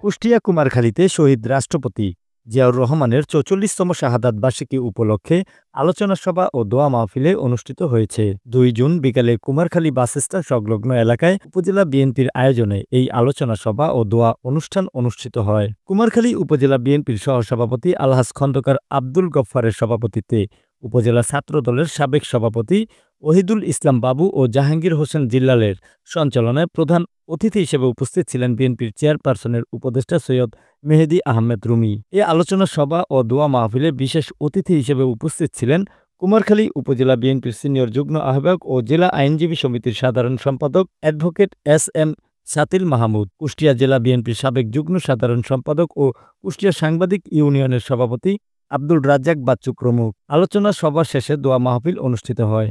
কুষ্টিয়া কুমারখালীতে শহীদ রাষ্ট্রপতি জিয়াউর রহমানের ৪৪তম শাহাদাত বার্ষিকী উপলক্ষে আলোচনা সভা ও দোয়া মাহফিলে অনুষ্ঠিত হয়েছে। ২ জুন বিকালে কুমারখালী বাসস্ট্যান্ড সংলগ্ন এলাকায় উপজেলা বিএনপির আয়োজনে এই আলোচনা সভা ও দোয়া অনুষ্ঠান অনুষ্ঠিত হয়। কুমারখালী উপজেলা বিএনপির সহসভাপতি আলহাজ খন্দকার আব্দুল গফফারের সভাপতিত্বে উপজেলা ছাত্র দলের সাবেক সভাপতি ওহিদুল ইসলাম বাবু ও জাহাঙ্গীর হোসেন জিল্লালের সঞ্চালনায় প্রধান অতিথি হিসেবে উপস্থিত ছিলেন বিএনপির চেয়ারপারসনের উপদেষ্টা সৈয়দ মেহেদী আহমেদ রুমি। এ আলোচনা সভা ও দোয়া মাহফিলে বিশেষ অতিথি হিসেবে উপস্থিত ছিলেন কুমারখালী উপজেলা বিএনপির সিনিয়র যুগ্ম আহ্বায়ক ও জেলা আইনজীবী সমিতির সাধারণ সম্পাদক অ্যাডভোকেট এস.এম. সাতিল মাহমুদ, কুষ্টিয়া জেলা বিএনপির সাবেক যুগ্ম সাধারণ সম্পাদক ও কুষ্টিয়া সাংবাদিক ইউনিয়নের সভাপতি আব্দুল রাজ্জাক বাচ্চু প্রমুখ। আলোচনা সভা শেষে দোয়া মাহফিল অনুষ্ঠিত হয়।